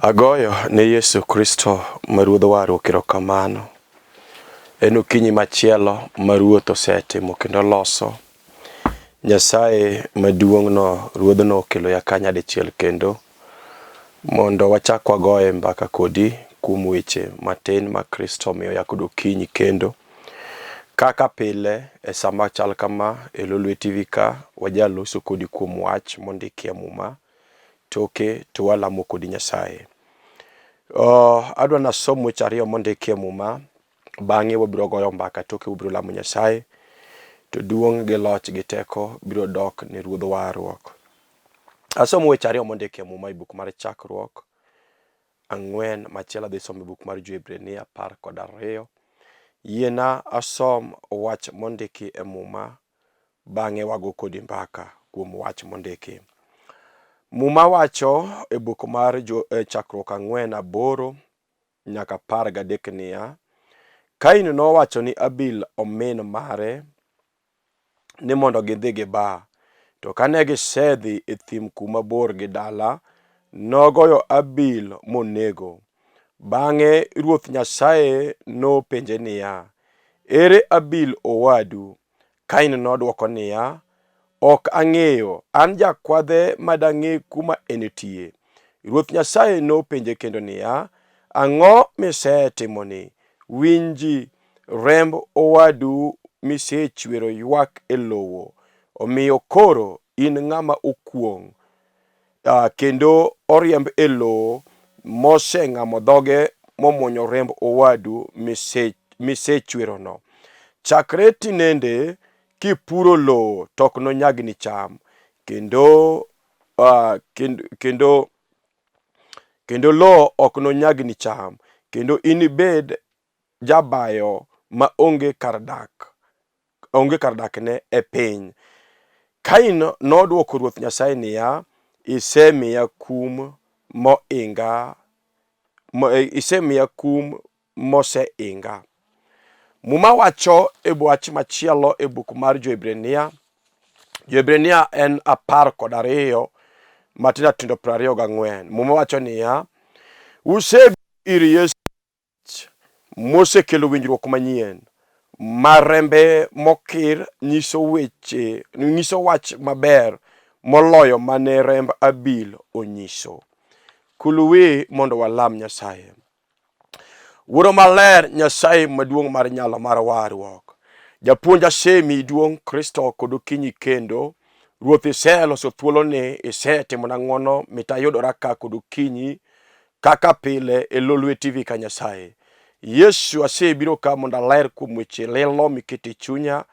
Agoyo ne Yesu Kristo maruodho waro erokamano. En okinyi machielo maruoth osetimo kendo loso. Nyasaye maduong'no ruodhno okelo ya kanya dichiel kendo mondo wachak wagoye mbaka kodi kuom weche matin ma Kristo miyo ya kod okinyi kendo. Kaka pile e sama chal kama e Lolwe Tv ka wajaloso kodi kuom wach mondiki e muma toke to walamo kodi Nyasaye. Adwa nasom weche ariyo mondiki e muma, bang'e wabiro goyo mbaka toke wabiro lamo Nyasaye, to duong' gi loch gi teko biro dok ne ruodho warruok. Asomo weche ariyo mondiki e muma e buk mar chakruok 4, machielo adhi somo e buk mar Joebrania 12. Yiena asom wach mondiki e muma, bang'e wago kodi mbaka kuom wach mondiki. Muma wacho e buk mar chakruok 4:8 nyaka 13 niya: Kain nowacho ni Abil omin mare ni mondo gidhi giba, to kane gisedhi e thim kuma bor gi dala, nogoyo Abil monego. Bang'e Ruoth Nyasaye nopenje niya, ere Abil owadu? Kain nodwoko niya, ok ang'eyo, an jakwadhe madang'e kuma enitie. Ruoth Nyasaye nopenje kendo niya, ang'o misetimoni? Winji, remb owadu misechwero ywak e lowo, omiyo koro in ng'ama okwong, kendo oriemb e lowo moseng'amo dhoge momuonyo remb owadu misechwerono. Chakre tinende kipuro lowo tok nonyagni cham, kendo lowo ok nonyagni cham, kendo inibed jabayo ma onge kar dak ne e piny. Kain nodwoko Ruoth Nyasaye niya, isemiya kum moseinga. Muma wacho e wach machielo e buk mar Joebrania. Joebrania en 12 matindo tindo 24. Muma wacho niya, usebiro ir Yesu mosekelo winjruok manyien, marembe mokir nyiso wach maber moloyo mane remb Abil onyiso. Kuluwe mondo walam Nyasaye. Wuoro maler, Nyasaye maduong' mar nyalo mar warruok, japuonj asemi duong' Kristo kod okinyi kendo, Ruoth iseloso thuolo ni, isetimo na ng'wono mitayudora ka kod okinyi kaka pile e Lolwe Tv ka Nyasaye. Yesu asebiro ka mondo aler kuom weche lilo mikete chunya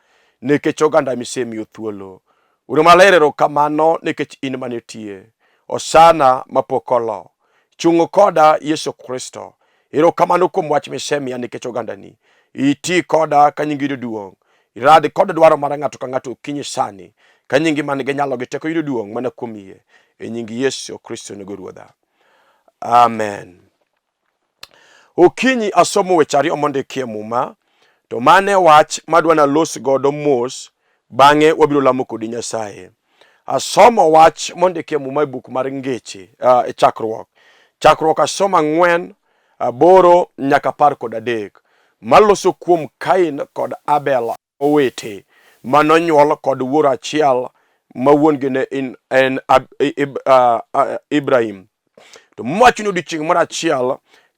nikech oganda misemiyo thuolo. Wuoro maler, erokamano nikech in manitie. Osana mapok olo. Chung'o koda Yesu Kristo. Erokamano kuom wach misemiya nikech ogandani. Iti koda ka nyingi duong'. Irad kod dwaro mar ng'ato ka ng'ato okinyi sani, ka nyingi man gi nyalo gi teko yudo duong' mana kuom yie. E nying Yesu Kristo nego Ruodha. Amen. Okinyi asomo weche ariyo mondiki e muma, to mane wach madwa nalos godo mos, bang'e wabiro lamo kodi Nyasaye. Asomo wach mondiki e muma e buk mar Ngeche, e chakruok asomo 4:8 nyaka 13, maloso kuom Kain kod Abel owete manonyuol kod wuoro achiel ma wuongi ne en Ibrahim. To mwacho ni odiochieng' moro achiel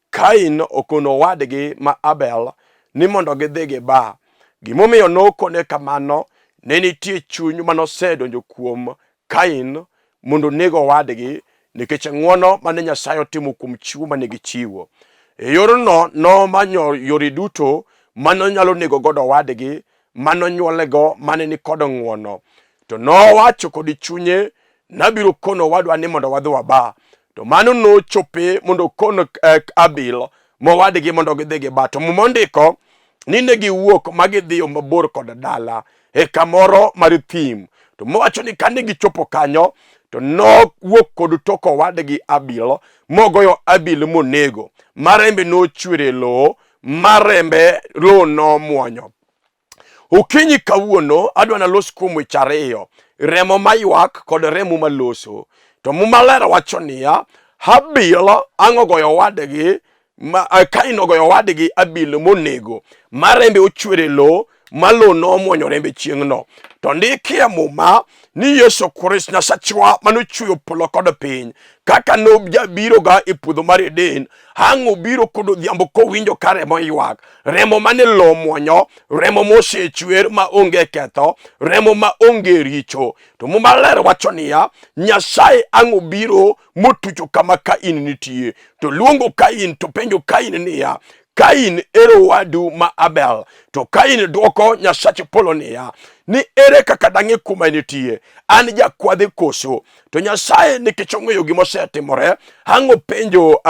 Kain okono wadgi ma Abel ni mondo gidhi giba. Gimomiyo nokone kamano, ne nitie chuny manosedonjo kuom Kain mondo nego wadgi nikech ng'wono mane Nyasaye otimo kuom chiwo mane gichiwo. E yorno nomanyo yore duto manonyalo nego godo wadgi manonyuolego mane ni kod ng'wono. To nowacho kod chunye, nabiro kono wadwa ni mondo wadhi waba. To mano nochope mondo kono Abil mowadgi mondo gidhi giba. To mondiko ni ne giwuok magidhiyo mabor kod dala e kamoro mar thim. To mowacho ni kane gichopo kanyo, to nowuok kod toko wadgi Abil mogoyo Abil monego. Marembe nochwere lowo, marembe lowo nomuonyo. Okinyi kawuono adwa nalos kuom weche ariyo, remo maywak kod remo maloso. To Muma Ler wacho niya, Habil angogoyo wadgi Kain ogoyo wadgi Abil monego marembe ochwere lo malo no muonyo rembe chieng'no. To ndikie muma ni Yesu Kristo Nyasachwa manochweyo polo kod piny kaka no biro ga e puodho mar Eden, hango biro kod odhiambo kowinjo ka remo ywak, remo mane lo muonyo, remo mosechwer ma onge ketho, remo ma onge richo. To muma ler wacho niya, Nyasaye ango biro motucho kama Kain nitie, to luongo Kain to penjo Kain niya, Kain ero wadu ma Abel. To Kain dwoko Nyasache polo niya, ni ere kaka dange kuma nitie, an jakwadhe koso. To Nyasaye nikech ong'eyo gima osetimore, hango penjo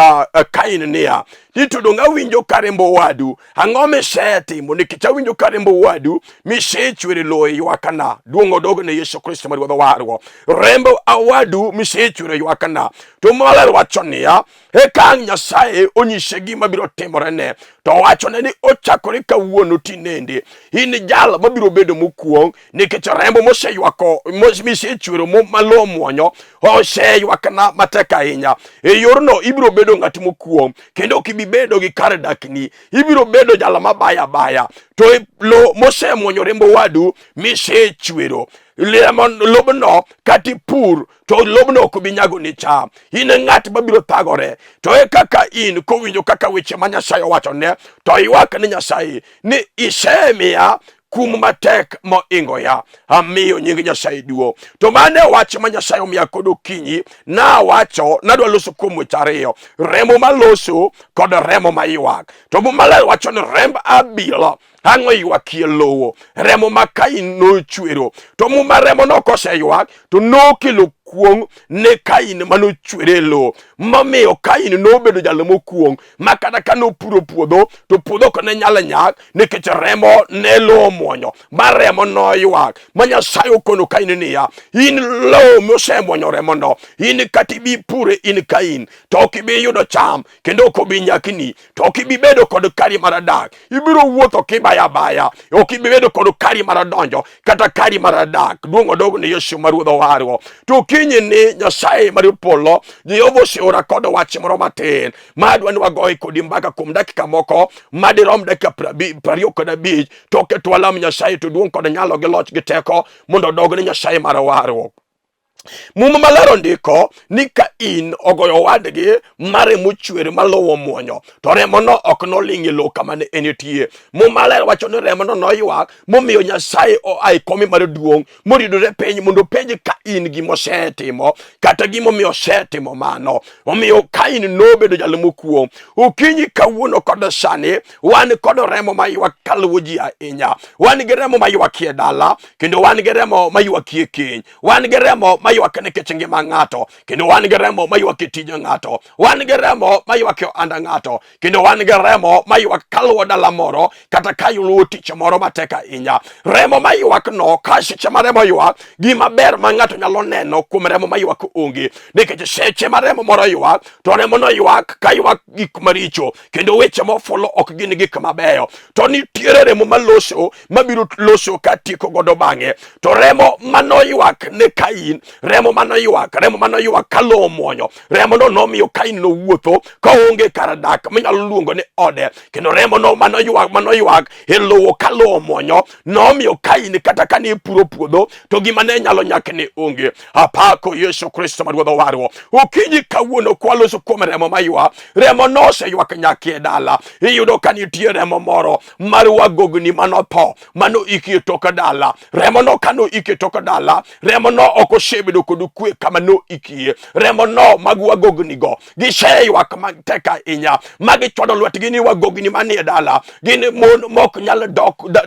Kain niya, ni to dong' awinjo ka rembo wadu, ang'o misetimo nikech awinjo ka rembo wadu misechwere lo e ywakana. Duong' odog ne Yesu Kristo ma Ruodhwa warwa. Rembo awadu misechwere ywakana. To maler wacho niya, eka Nyasaye onyise gima biro timore ne, to wacho ne ni ochakore kawuono tinende in jal mabiro bedo mokuong nikech rembo moseywako misechwero malo muonyo oseywakana matek ahinya. E yorno ibiro bedo ng'at mokuong kendo kibibedo gi kar dakni, ibiro bedo jal mabaya baya. To lo mosemuonyo rembo wadu misechwero lobno kati pur to lobno ko binyago ni cham, in ng'at mabiro thagore. To e kaka in kowinjo kaka weche ma Nyasaye wacho ne, to ywak ni Nyasaye ni isemiya kum matek moingo ya, amiyo nying Nyasaye duo. To mane wach ma Nyasaye omiya kod okinyi, na wacho nadwa loso kuom weche ariyo, remo maloso kod remo maywak. To maler wacho ni remb Abila hango ywakie lowo, remo ma Kain nochwero. To muma remo no koseywak to nokelo kuong ne Kain manochwere lo, mamiyo Kain nobedo jalo mokuong makata ka nopuro puodho to puodho ko ne nyalo nyak nikech remo ne lo muonyo ma remo no ywak. Ma Nyasaye okono Kain niya, in lo mosemuonyo remo no, in katibi pure in Kain to okibi yudo cham kendo okobi nyakni, to okibi bedo kod kari maradak, ibiro wuotho kibaya baya, okibi bedo kod kari maradonjo kata kari maradak. Duong' odog ne Yesu ma Ruodhwa warwa. To kinyi ni Nyasaye mar polo Jehova oseora kod wach moro matin madwa ni wagoye kodi mbaka kuom dakika moko madirom dakika 25 to keto walam Nyasaye to duong' kod nyalo gi loch gi teko mondo odog ne Nyasaye mar warwa. Muma malero ndiko ni Kain ogoyo wadgi mare mochwere malowo muonyo, to remo no ok nolingi lo kama ne enitie. Muma malero wacho ni remo no noywak momiyo Nyasaye ai komi mar duong' moridore piny mondo penj Kain gima osetimo kata gima omiyo osetimo mano. Omiyo Kain nobedo jalo mokuong. Okinyi kawuono kod sani wan kod remo maywak kaluwo ji ahinya. Wan gi remo maywakie dala, kendo wan gi remo maywakie keny, wan gi remo mayuak nikech ngima ng'ato, kendo wan gi remo mayuak e tij ng'ato, wan gi remo mayuak e ohand ng'ato, kendo wan gi remo mayuak kaluwo dala moro kata kayuluwo tich moro matek ahinya. Remo mayuak no ka seche ma remo ywak, gima ber ma ng'ato nyalo neno kuom remo mayuak onge, nikech seche ma remo moro ywak to remo no ywak ka ywak gik maricho kendo weche mofulo ok gin gik mabeyo. To nitiere remo maloso mabiro loso ka tieko godo bang'e. To remo mano ywak ne Kain, remo mano ywak kalowo muonyo, remo no nomiyo Kain no wuotho ka onge kar dak minyalo luongo ni ode, kendo remo no mano ywak e lowo kalowo muonyo nomiyo Kain kata kane puro puodho to gima ne nyalo nyak ne onge. Apako Yesu Kristo ma Ruodhwa warwa. Okinyi kawuono kwaloso kuom remo maywak, remo no oseywak nyakie dala. Iyudo ka nitie remo moro mar wagogni manotho mano iki tok dala, remo no kano iki tok dala, remo no ok osebedo kod kwe kama no ikie. Remo no mag wagogni go giseywak matek ahinya, magi chodo lwetgi ni wagogni manie dala gin mon mok nyal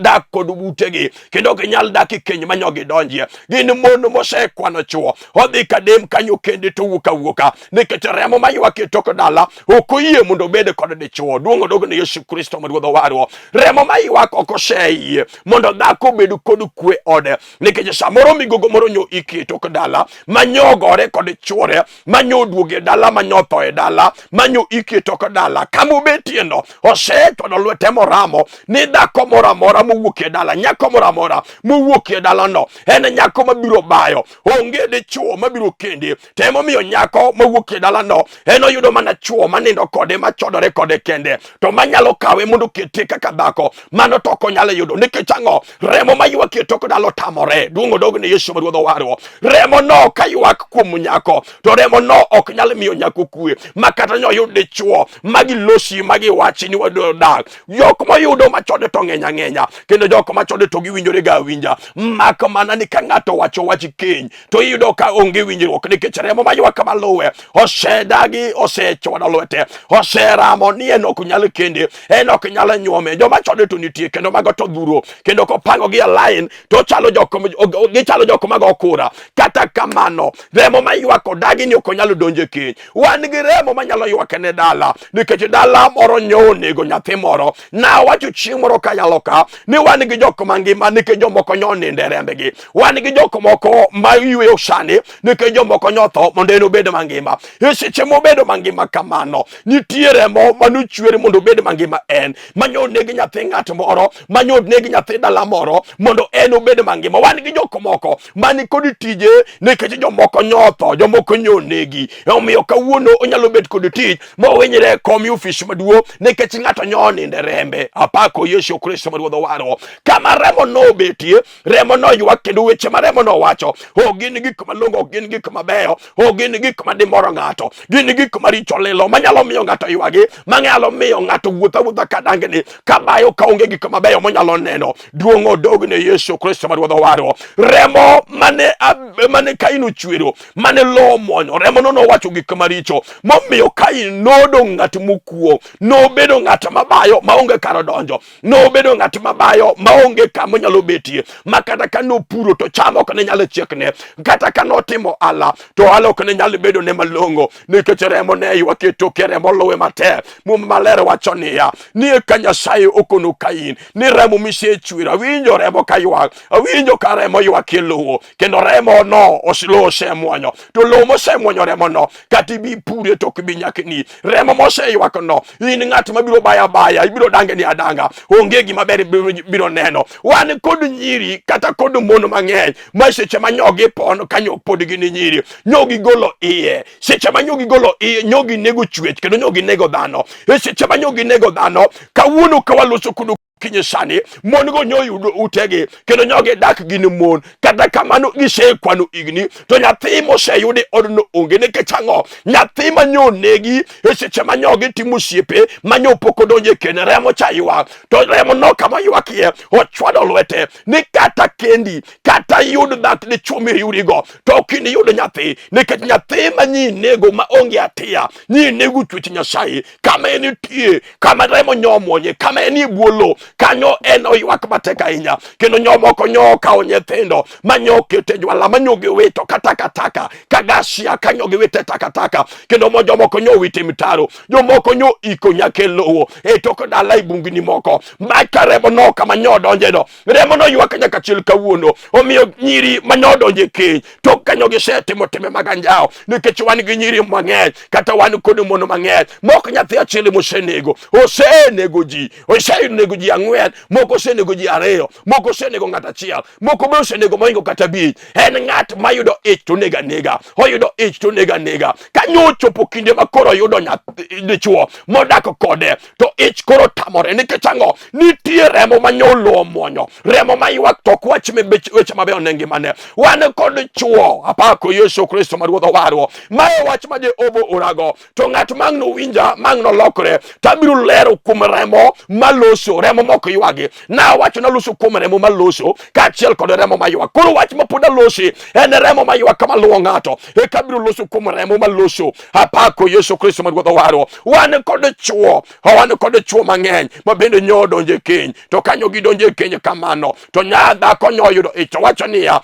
dak kod utegi, kendo ginyal dak e keny manyogi donjie, gin mon mosekwano chuo, odhi kadem kanyo kende to wuka nikech remo maywak e tok dala ok oyie mondo bed kod dichuo. Duong' odog ne Yesu Kristo ma Ruodhwa warwa. Remo maywak ok oseyie mondo dhako bed kod kwe ode, nikech samoro migogo moro nyo iki tok dala dala manyo gore kod chwore manyo duoge dala manyo to e dala manyo iketo ko dala kamo betieno oseto do lwete moramo ni dhako moro amora mowuok e dala nyako moro amora mowuok e dala no en nyako mabiro bayo onge dichuo mabiro kendi temo miyo nyako mowuok e dala no en oyudo mana chuo manindo kode machodore kode kende to manyalo kawe mondo kete kaka dhako mano to konyalo yudo nikech ang'o remo mayuak e tok dalo tamore duongo dog ne Yesu Ruodhwa warwa remo no kayuak kuom nyako to remo no ok nyalo miyo nyako kwe makata nyo yude chuo magi losi magi wachi ni wado dak jok moyudo machode to ng'enya kendo jok machode to giwinjore ga winja mak mana ni ka ng'ato wacho wachi keny to iyudo ka onge winjruok nikech remo mayuak kama luwe osedagi osechwado lwete oseramo ni en ok nyalo kende en ok nyalo nyuome joma chode to nitie kendo mago to dhuro kendo kopango gi line to chalo jok mago kura kata kamano remo mayuak odagi ni ok nyalo donje keny wan gi remo manyalo yuak ne dala nikech dala moro nyonego nyathi moro na wacho chieng' moro kayalo ka ni wan gi jok mangima nikech jomoko nyoninde rembegi wan gi jok moko ma yweyo sani nikech jomoko nyotho mondo en obed mangima seche mobedo mangima kamano nitie remo manuchwere mondo obed mangima en manyonegi nyathi ng'at moro manyonegi nyathi dala moro mondo en obed mangima wan gi jok moko mani kod tije nikech jomoko nyotho jomoko nyonegi omiyo kawuono onyalo bet kod tich mowenyre kom ofis maduo nikech ng'ato nyoninde rembe apako Yesu Kristo Ruodhwa warwa kama remo no betie remo no ywak kendo weche ma remo no wacho gin gik malongo gin gik mabeyo gin gik madimoro ng'ato gin gik maricho lilo manyalo miyo ng'ato ywagi manyalo miyo ng'ato wuotha kadangni kabayo kaonge gik mabeyo monyalo neno duongo dog ne Yesu Kristo Ruodhwa warwa remo mane Kain chwero mane lo monyo remo no wacho gik maricho momiyo Kain nodo ng'at mokuo nobedo ng'at mabayo maonge kar donjo nobedo ng'at mabayo maonge kama nyalo betie makata kano puro to chamo ok ne nyalo chiekne kata kano timo ala to ala ok ne nyalo bedo ne malongo nikech remo ne ywak e toke remo luwe matek mum maler wacho niya ni ka Nyasaye okono Kain ni remo misechwero winjo remo kayuak winjo ka remo ywak e lowo kendo remo no osilo semwonyo to lowo mosemwonyo remo no kati bi pure to bi nyakni remo moseywak no in ng'at mabiro baya ibiro dange ni adanga onge gima ber biro neno wan kod nyiri kata kod mon mang'eny ma seche manyogi pon kanyo pod gi ni nyiri nyogi golo iye seche manyogi golo iye nyogi nego chwech kendo nyogi nego dhano seche manyogi nego dhano kawuono kawaloso kudu kinyesani mon go nyoy utegi kendo nyoge dak gini mon kata kamano gisekwano igni to nyathi moseyude odno onge ne kechango nyathi manyonegi seche manyogi timo siepe manyo poko donje kene remo chaywa to remo no kama ywakie ochwado lwete ni kata kendi kata yud dak ni chumi yurigo to kini yud nyathi nikech nyathi manyinego ma onge atia nyinego twich Nyasaye kama eni tie kama remo nyomwonye kama eni buolo kanyo en oywak matek ahinya kendo nyomoko nyoka onyethindo manyoke te jwala manyoge weto kataka kagasia kanyoge wete takataka kendo mojomoko nyo wite mitaro jomoko nyo iko nyake lowo tok dala ibungni moko maka remo no kama nyodonje no remo no ywak nyaka chil kawuono omiyo nyiri manyodonje keny to kanyoge setimo time maganjao nikech wan gi nyiri mang'eny kata wan kod mon mang'eny mok nyathi achiel mosenego osenego ji ang'wen moko senego ji ariyo moko senego ng'at achiel moko be osenego moingo kata bich en ng'at mayudo ich to nega oyudo ich to nega kanyo chopo kinde makoro yudo nyathi dichuo modak kode to ich koro tamore nikech ang'o nitie remo manyolo mwonyo remo maywak to kwach me weche mabe onengi mane wan kod chuo apako Yesu Kristo Ruodhwa warwa mae wach ma je obo orago to ng'at mang'no winja mang'no lokre tabiro lero kuom remo maloso remo moko ywagi na wacho na loso kuom remo maloso kachiel kod remo maywak koro wach mapoda losi en remo maywak kama luwo ng'ato kabiro loso kuom remo maloso apako Yesu Kristo Ruodhwa warwa wan kod chuo mang'eny ma bende nyodonje keny to kanyo gidonje keny kamano to nyadha konyo yudo ich wacho niya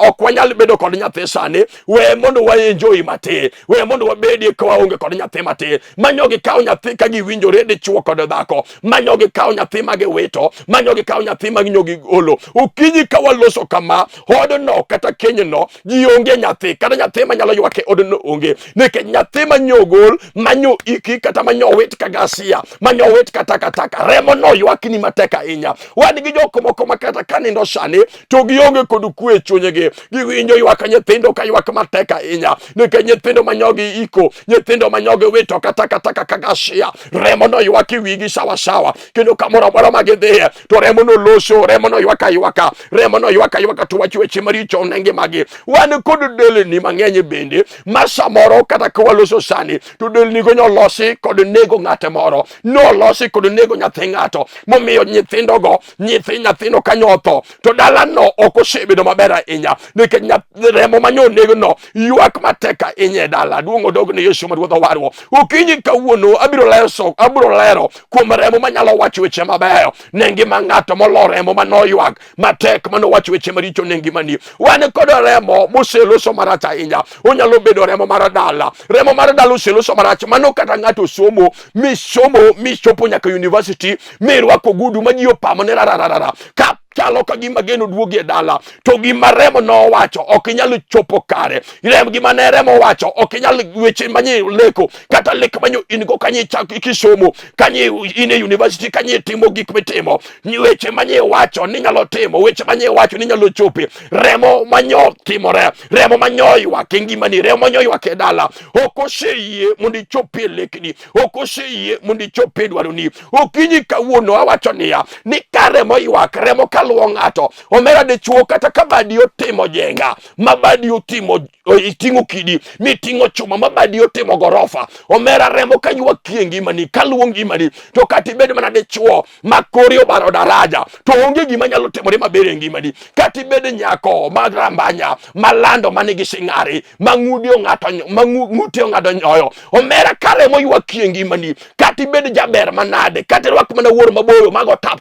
ok wanyal bedo kod nyathi sani we mondo wa enjoy matin we mondo wabedi kwa onge kod nyathi matin manyogi kawo nyathi ka giwinjore dichuo kod dhako manyogi kawo nyathi mage wito manyo gi kaw nyathi maginyo gi olo. Okinyi ka waloso kama odno kata kenyno ji onge nyathi kata nyathi manyalo ywak e odno onge nikech nyathi manyogol manyo iki kata manyo wit kagasia manyo wit kata remo no ywakni mateka ahinya. Wan gi jok moko makata kanindo sani to gionge kod kwe chunygi giwinjo ywak nyithindo ka ywak mateka ahinya nikech nyithindo manyogi iko nyithindo manyogi wito kata kagasia remo no ywaki wigi sawa kendo kamoro amora magidhiye to remo no loso remo no ywaka remo no ywaka to wacho weche maricho nenge magi. Wan kod delni mang'eny bende masamoro kata kwaloso sani to delni go nyolosi kod nego ng'ate moro nolosi kod nego nyathi ng'ato momiyo nyithindo go nyathino kanyotho to dalano ok osebedo maber ahinya nikech remo manyonego no ywak mateka ahinya e dala. Duong' odog ne Yesu ma Ruodh warwa. Okinyi kawuono abiro lero kuom remo manyalo wacho weche mabeyo ne ngima ng'ato molo remo manoywak matek manowacho weche maricho ne ngimani. Wan kod remo moseloso marach ahinya. Onyalo bedo remo mar dala. Remo mar dala oseloso marach mano kata ng'ato somo michopo nyaka university mirwako gudu ma ji opamo ne rararara ka chalo ka gima geno duogi e dala to gima remo no wacho ok inyalo chopo kare. Gima ne remo wacho ok inyalo weche manye leko kata lek manyo ingo kanye chak kisomo kanye ine university kanye timo gik mitimo ni weche manye wacho ni nyalo timo weche manye wacho ni nyalo chope. Remo manyo timore remo manyo ywak ngimani remo manyo ywak e dala okoseyie mondi chope lekni okoseyie mondi chope dwaroni. Okinyi kawuono awacho niya ni kare mo ywak remo kaluwo ng'ato omera dichuo kata kabadi otimo jenga mabadi otimo itingo kidi mitingo chuma mabadi otimo gorofa omera remo kanywa ngimani kaluwo ngimani to kati bed mana dichuo makori obaro daraja to onge gima nyalo timore maber e ngimani. Kati bed nyako magrambanya malando manigi sing'ari mang'udi ng'uti ong'ado nyoyo omera kare mo ywak ngimani. Kati bed jaber manade kati rwak mana wuor maboyo mago tap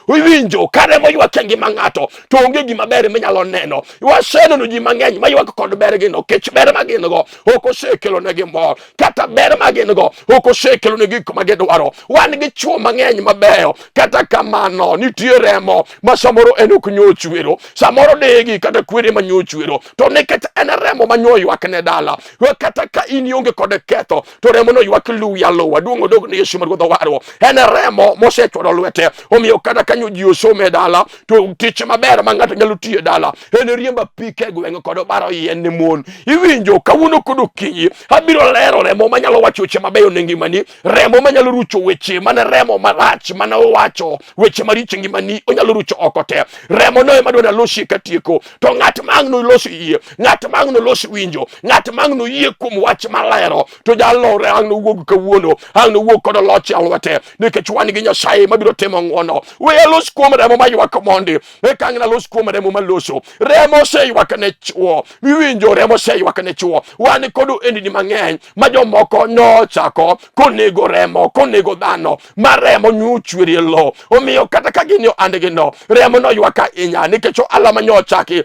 uwinjo kare mo ywak ngima ng'ato to onge gima ber minyalo neno. Waseneno ji mang'eny ma ywak kod ber gino kech ber magin go ok osekelo negi mor kata ber magin go ok osekelo negi gik magidwaro. Wan gi chuo mang'eny mabeyo kata kamano nitie remo ma samoro en ok nyochwero samoro degi kata kwere manyochwero to nikech en remo manyo ywak ne dala kata ka in ionge kod ketho to remo no ywak luya luwa. Duong' odog ne Yesu ma Ruodh warwa. En remo mosechwado lwete omiyo kata kanyo ji osome dala to tich maber ma ng'ato nyalo tiyo dala en riemba pike gweng' kod baro yien ne mon. Iwinjo kawuono kod okinyi abiro lero remo manyalo wacho weche mabeyo ne ngimani remo manyalo rucho weche mana remo marach mana wacho weche maricho ngimani onyalo rucho oko te. Remo no ema dwaro losi katieko to ng'at mang'no losi yie ng'at mang'no losi winjo ng'at mang'no yie kuom wach malero to jalo ang'no wuog kawuono ang'no wuog kod loch alwete nikech wan gi Nyasaye mabiro timo ng'wono. We los kuom remo maywak mondi ekang'na los kuom remo maloso remo seywak ne chuo. Wiwinjo remo seywak ne chuo. Wan kod endni mang'eny ma jomoko nochako konego remo konego dhano ma remo nyuchweri e lo omiyo kata ka gini andgi no remo no ywaka ahinya nikech alama nyochaki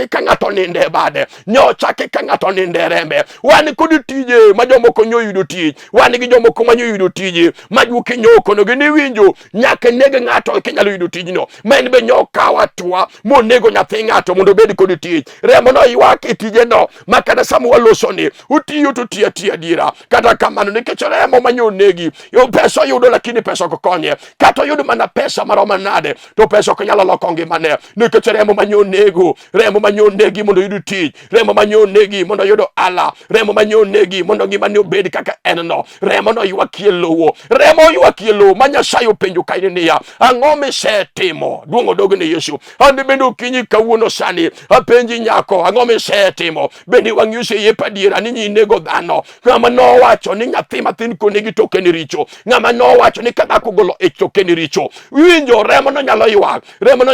ka ng'ato ninde bade nyochaki ka ng'ato ninde rembe. Wan kod tije ma jomoko nyoyudo tich wan gi jomoko manyoyudo tije ma juke nyoko no gini winjo nyaka neg ng'ato kinyalo yudo tijno ma en be nyokawa twa monego nyathi ng'ato mondo bed kod tich. Remo no ywak e tije no makata samu waloso ni utiyo to tiya dira kata kamano nikech remo manyonegi pesa yudo lakini pesa ok konye kata yudo mana pesa maroma nade to pesa ok nyalo loko ngimane nikech remo manyonegi mondo yud tich remo manyonegi mondo yudo ala remo manyonegi mondo ngimane obed kaka en no. Remo no ywak e lowo remo ywak e lowo ma Nyasaye openjo kaine niya ang'o misetimo. Duong' odog ne Yesu. Ande bende okinyi kawuono sani apenji nyako ang'o misetimo. Bende wang'i oseyep adiera ni nyinego dhano. Ng'ama nowacho ni nyathi mathin konegi toke ni richo. Ng'ama nowacho ni kadhako golo e toke ni richo. Winjo remo no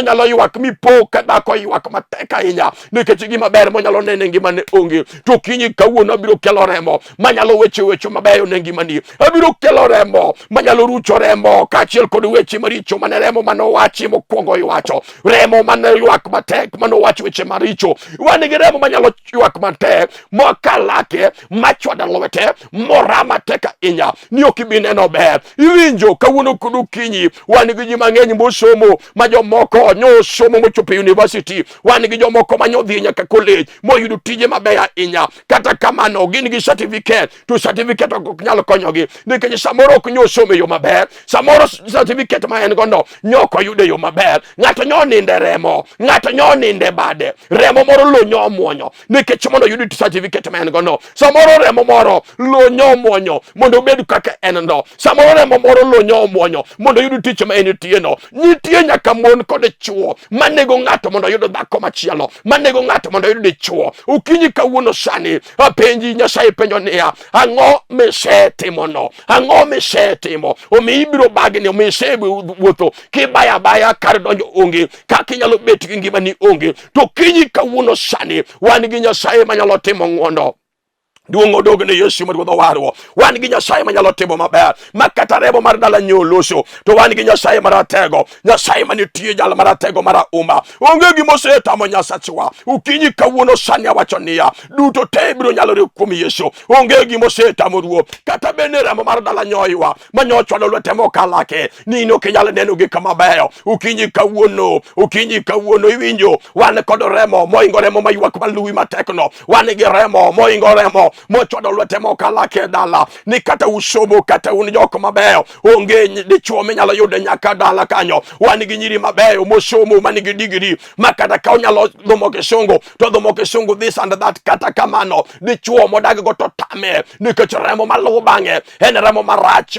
nyalo ywak mipo kadhako ywak matek ahinya nikech gima ber monyalo nene ngimane onge. To okinyi kawuono abiro kelo remo manyalo weche mabeyo ne ngimani. Abiro kelo remo manyalo rucho remo kaachiel kod weche maricho maricho, mane remo manowachi mokwongo iwacho, remo mane ywak matek manowacho weche maricho. Wan gi remo manyalo ywak matek mokalake machwada lwete morama teka inya ni okibineno ber. Iwinjo kawuono kudu kinyi wan gi ji mang'eny mosomo, ma jomoko nyosomo mochopo university, wan gi jomoko manyodhi nyaka college moyudo tije mabeyo ahinya. Kata kamano gin gi certificate, to certificate ok nyalo konyogi nikech samoro ok nyosomo yo maber, samoro certificate ma en gono nyoko yude yo maber. Ng'ato nyoninde remo, ng'ato nyoninde bade, remo moro lo nyomuonyo nikech mondo yudi certificate ma en gono. Samoro remo moro lo nyomuonyo mondo bed kaka en ndo, samoro remo moro lo nyomuonyo mondo yudi tich ma en tieno. Nitie nyaka mon kod chuo manego ng'ato mondo yud dhako machielo, manego ng'ato mondo yud dichuo. Ukinyi kawuono sani apenji Nyasaye penjo niya, ang'o misetimono, ang'o misetimo omi ibiro bagni, omi isewuotho kibaya baya kar donjo onge, kaka inyalo bet gi ngimani onge. To kinyi kawuono sani wan gi Nyasaye manyalo timo ng'wono. Duongo dogne Yesu maruodho warwo. Wan gi Nyasaye manyalo timo maber, makata remo mar dala nyoloso. To wan gi Nyasaye maratego, Nyasaye manitie jal maratego marauma. Onge gimosetamo Nyasachwa. Ukinyi kawuono sani awacho niya, duto te biro nyalore kuom Yesu. Onge gimosetamo ruoth. Kata bende remo mar dala nyoywa manyochwado lwete mokalake, nino kinyalo neno gi kama beyo. Ukinyi kawuono iwinjo wan kod remo moingo remo maywak maluwi matekno. Wan gi remo moingo remo mochwado lwete mokalake dala. Ni kata usomo, kata un jok mabeyo, onge dichuo minyalo yude nyaka dala kanyo. Wan gi nyiri mabeyo mosomo manigi digri, makata ka onyalo dhomo kisungu to dhomo kisungu this and that. Kata kamano dichuo modag go to tame nikech remo maluwo bang'e en remo marach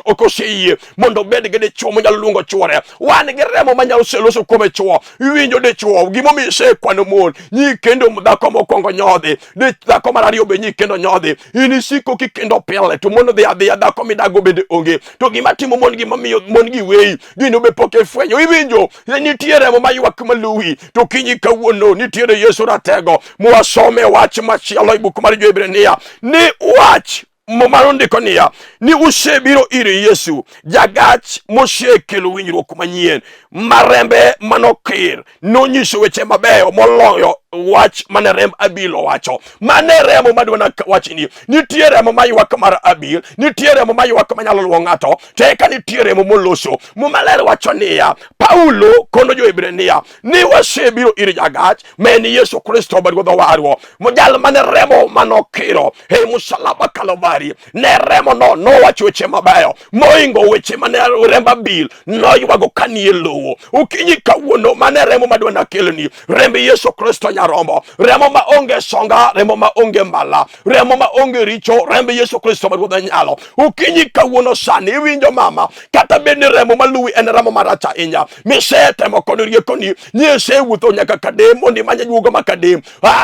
okoseyie mondo bed gi dichuo monyalo luongo chuore. Wan gi remo manyalo seloso kuome chuo. Iwinjo dichuo gimomiyo isekwano mon, nyikendo dhako mokwongo nyodhi, dhako mar ariyo be nyikendo nyodhi, inisiko kikendo pile to mondo dhi adhiya dhako midago bende onge. To gima timo mon gi mamiyo mon gi weyi gino be poke fwenyo. Iwinjo nitie remo maywak maluwi. To kinyi kawuono nitiere Yesu ratego mwasome wach machielo e buk mar Jo-Ibrania, ni wach marondiko niya, ni usebiro ire Yesu jagach mosekelo winjruok manyien, marembe manokir nonyiso weche mabeyo moloyo wach mane remb Abil owacho. Mane remo madwana wachni, nitie remo maywak mar Abil, nitie remo maywak manyalo luwo ng'ato, teka nitie remo moloso. Mumaler wacho niya, Paulo kono Jo-Ibrania ni wasebiro ire jagach meni Yesu Kristo maruodho warwo, mojal mane remo manokiro e musalaba Kalvari. Ne remo no nowacho weche mabeyo moingo weche mane remb Abil noywago kanie lowo. Ukinyi kawuono mane remo madwana keloni, remb Yesu Kristo rombo, remo ma onge songa, remo ma onge mbala, remo ma onge richo, remb Yesu Kristo maruodho nyalo. Ukinyi kawuono sani iwinjo mama, kata bende remo maluwi en remo maracha inya. Misetemo kono riekoni, nyese wuotho nyaka kadem mondi manya juogo makadem.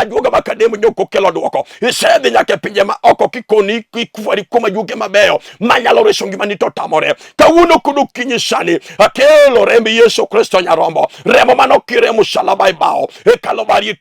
Juogo makadem nyoko kelo duoko. Isedhi nyaka pinje ma oko kikoni kifwari kuma juoge mabeyo manyalo reso ngimani to tamore. Kawuono kudu kinyi sani akelo remb Yesu Kristo nyarombo, remo manokire musalaba ibao e Kalvari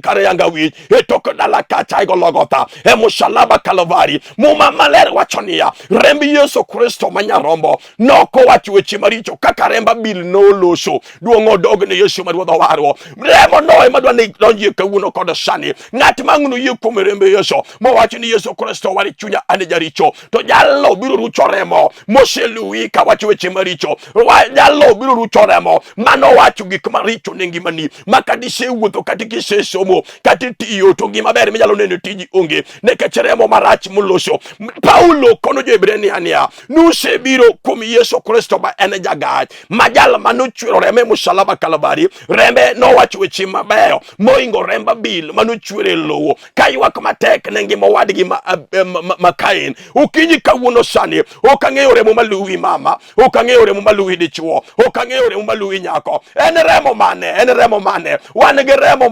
kare yanga wich e tok dala kacha Golgotha e musalaba Kalvari. Muma maler wachonia remb Yesu Kristo manyarombo noko wacho weche maricho kaka remb Abil noloso. Duongo dogne Yesu maruodho warwo, remo no ema dwa ni donjie kawuono kod sani. Ng'at mang'uno yie kuom remb Yesu mowacho ni Yesu Kristo wari chunya ane jaricho, to jallo biro rucho remo moseluwi ka wacho weche maricho. Jallo biro rucho remo mano wacho gik maricho ne ngimani, makadise wuotho katikise somo katitiyo to gima ber minyalo neno tiji onge nekech remo marach moloso. Paulo kono Jo-Ibrania niya, nusebiro kuom Yesu Kristo ma en jagach, majal manochwero reme musalaba Kalvari. Rembe nowacho weche mabeyo moingo remb Abil manochwere lowo kaywak matek ne ngima wadgi ma Kain. Ukinyi kawuono sani okang'eyo remo maluwi mama, okang'eyo remo maluwi dichuo, okang'eyo remo maluwi nyako. En remo mane? En remo mane? Wan gi remo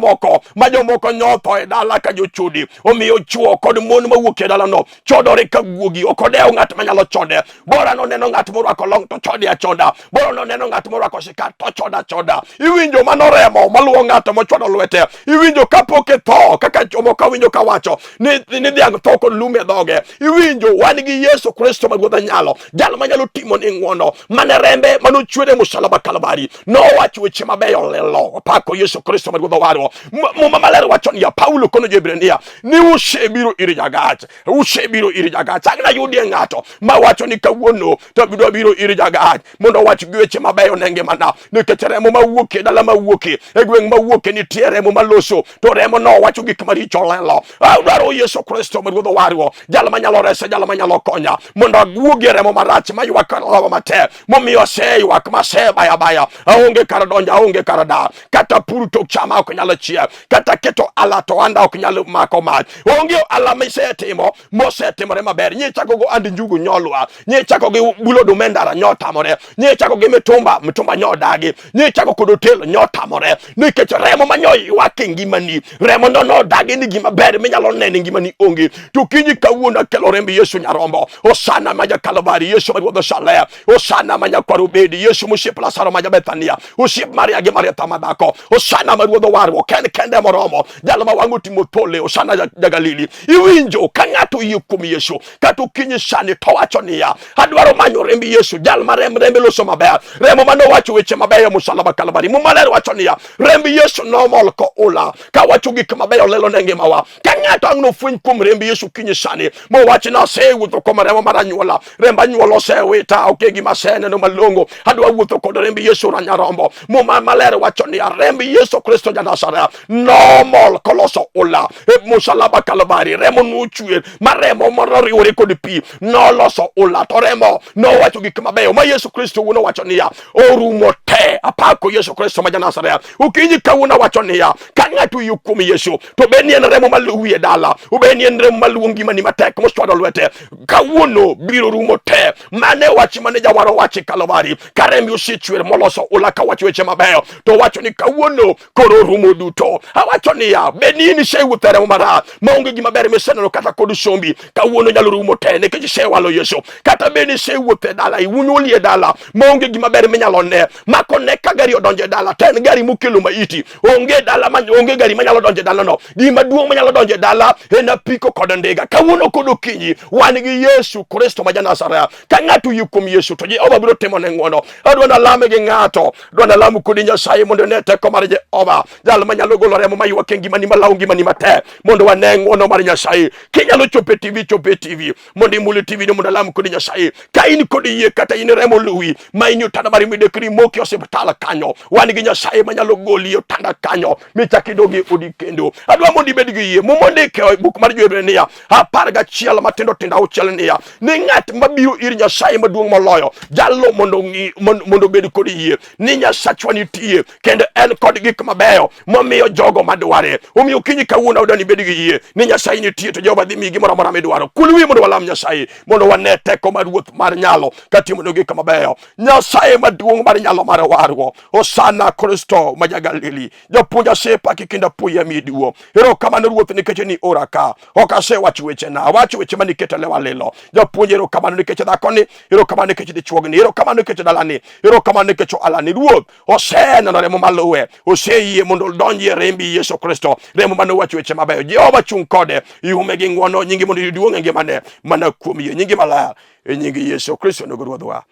jomoko nyotho e dala ka jochudi. Omiyo chuo kod mon mawuok e dala no chodore ka guogi. Okodeo ng'at manyalo chode. Bora no neno ng'at morwako long to chode achoda. Bora no neno ng'at morwako sikat to choda choda. Iwinjo manoremo maluwo ng'ato mochwado lwete. Iwinjo kapok e tho kaka jomoko winjo kawacho ni dhiang' tho kod lum e dhoge. Iwinjo wan gi Yesu Kristo ma Ruodha nyalo, jal manyalo timo ni ng'wono, mane rembe manochwere musalaba Kalvari nowacho weche mabeyo lelo. Pako Yesu Kristo ma Ruodha warwa. Muma maler wacho ni ya Paulo kono Jebrania ni usebiro iri jagach, usebiro iri jagach. Agna yudie ng'ato ma wacho ni kawuono to biro iri jagach mondo wach weche mabeyo nenge mana, nikech remo mawuoke dala mawuoke e gweng' mawuoke nitie remo maloso, to remo no wacho gik maricho lelo. Adwaro Yesu Kristo ma Ruodha warwa, jal manyalo resa, jal manyalo konya mondo aguogie remo marach maywak lawa mate momiyo seywak masebaya baya, aonge kar donja, aonge kar da, kata pur tok chama ok nyalo chiek, kata keto ala to anda ok nyalo mako mach. Onge ala misetimo mosetimore maber. Nyechako go andi njugu nyolwa, nyechako gi bulo dumendara nyotamore, nyechako gi mitumba nyodagi, nyechako kod hotel nyotamore, nikech remo manyoy wake ngimani, remo no dagi ni gima ber minyalo nene ngimani onge. To kinyi kawuono kelo rembi Yesu nyarombo. Osana maja Kalvari, Yesu ma Ruodha Shalea. Osana maja Kwarubedi, Yesu musiep Lazaro maja Bethania, usiep Maria gi Marietha madhako. Osana ma Ruodha warwo kende moromo, jal ma wang'o timo thole. Osana ja Galili. Iwinjo ka ng'ato yie kuom Yesu, kata kinyi sani to wacho niya, adwaro manyo rembi Yesu, jal ma rembe loso maber, remo manowacho weche mabeyo musalaba Kalvari. Mumaler wacho niya, rembi Yesu nomol ko ula, ka wacho gik mabeyo lelo ne ngimawa. Ka ng'ato ang'no fweny kuom rembi Yesu kinyi sani, mo wachi na sewuotho kuom remo mar anyuola, remb anyuola osewita, ok gima seneno malongo, adwa wuotho kod rembi Yesu ranyarombo. Muma maler wacho niya, rembi Yesu Kristo ja Nazareth nomol koloso ula e musalaba Kalvari. Remo nuchwer maremo mororiwore kod pi noloso ula, to remo nowacho gik mabeyo ma Yesu Kristo wuno wacho niya orumo te. Apako Yesu Kristo ma ja Nazareth. Ukinyi kawuono wacho niya, ka ng'ato yie kuom Yesu, to be ni en remo maluwi e dala, ube ni en remo maluwo ngimani matek mochwado lwete, kawuono biro rumo te. Mane wach mane jawaro wachi Kalvari, ka rembi osechwer moloso ula, ka wacho weche mabeyo, to wacho ni kawuono koro rumo duto. Awacho niya, be ni nisewuotho remo marach maonge gima ber miseneno kata kod sombi, kawuono nyalo rumo te nikech isewalo Yesu. Kata be nisewuotho e dala, iwunyoli e dala maonge gima ber minyalo ne, makone ka gari odonjo e dala, ten gari mukelo maiti, onge dala onge gari manyalo donjo e dala no. Gima duong' manyalo donjo e dala en apiko kod ndiga. Kawuono kod okinyi wan gi Yesu Kristo ma ja Nazareth. Ka ng'ato yie kuom Yesu, to Jehova biro timo ne ng'wono. Adwa nalame gi ng'ato, adwa nalamu kodi Nyasaye mondo ne teko mar Jehova, jal manyalo golo remo maywak e ngimani malawo ngimani matek, mondo wane ng'wono mar Nyasaye. Kinyalo chope TV mondo imul TV ni mondo alam kodi Nyasaye. Ka in kodi yie kata in remo luwi ma in otanda mar midekri moki osiptal kanyo, wan gi Nyasaye manyalo goli otanda kanyo michak idogi odi kendo. Adwa mondo ibed gi yie. Mumondike e buk mar Jebrania 11 matindo tindo 6 niya, ni ng'at mabiro ir Nyasaye maduong' moloyo jallo mondo bed kodi yie ni Nyasachwa nitie kendo en kod gik mabeyo momiyo jogo madware. Omiyo kinyi kawuono udani bed gi yie ni Nyasaye nitie, to Jehova dhi miyi gimoro amora midwaro. Kulwi mondo walam Nyasaye mondo wane teko mar Ruoth mar nyalo katimo gik mabeyo. Nyasaye maduong' mar nyalo mar warwo. Osana Kristo ma ja Galili, japuonj asepaki kinda puya miduo. Erokamano Ruoth nikech ni ora ka, ok asewacho weche na, awacho weche manikete lewa lelo. Japuonj erokamano nikech dhakoni, erokamano nikech dichuogni, erokamano nikech dalani, erokamano nikech ohalani. Ruoth oseneno remo maluwe, oseyie mondo donji e rembi Yesu Kristo, remo manowacho weche mabeyo. Jehova chung' kode, iume gi ng'wono, nyingi mondo iduong' e ngimane mana kuom yie, nyingi maler e nyingi Yesu Kristo nogo Ruodhwa.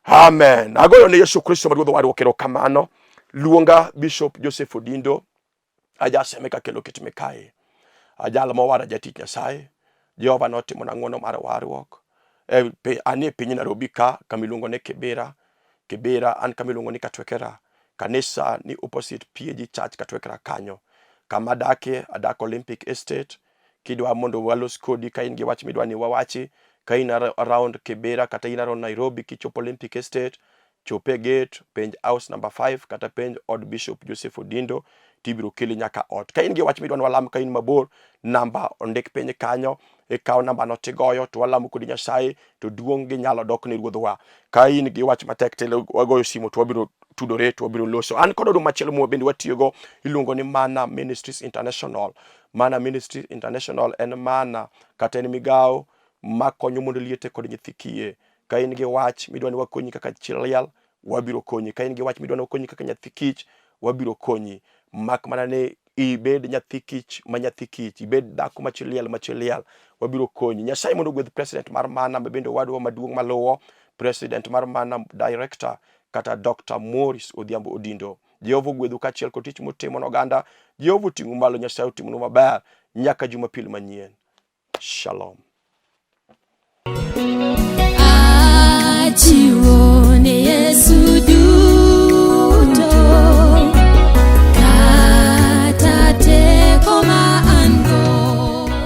Amen. Agoyo ne Yesu Kristo ma Ruodhwa warwo erokamano. Luonga Bishop Joseph Odindo, ajaseme ka kelo kitime kae. Ajal mowara jatich Nyasaye, Jehova notimo na ng'wono mar warruok. Ani piny Nairobi ka kamiluongo ne Kibera an kamiluongo ni Katwekera. Kanisa ni opposite PAG Church Katwekera kanyo. Kama dake adak Olympic Estate. Kidwa mondo walos kodi ka in gi wach midwa ni wawachi, ka in around Kibera kata in around Nairobi kichopo Olympic Estate, chope gate penj house number 5 kata penj od Bishop Joseph Odindo, tibiro keli nyaka ot. Ka in gi wach midwa ni walam, ka in mabor, namba ondik penj kanyo, ikaw namba no tigoyo to walamo kodi Nyasaye, to duong' gi nyalo dok ne Ruodhwa. Ka in gi wach matek tele wagoyo simo to wabiro tudore to wabiro loso. An kod oduma machielo ma bende watiyogo iluongo ni Mana Ministries International. Mana Ministries International en mana kata en migawo makonyo mondo liete kod nyithi kiye. Ka in gi wach midwa ni wakonyi kaka chiel, wabiro konyi. Ka in gi wach midwa ni wakonyi kaka nyathi kich, wabiro konyi. Mak mana ni ibed nyathi kich ma nyathi kich, ibed dhako machiliel, wabiro konyi. Nyasaye mondo gwedh president mar Mana bende wadwa maduong' maluwo, president mar Mana director kata Dr. Morris Odhiambo Odindo. Jehova gwedhu kaachiel kod tich mutimo n'oganda. Jehova ting'u malo, Nyasaye otimonu maber nyaka Jumapil manyien. Shalom.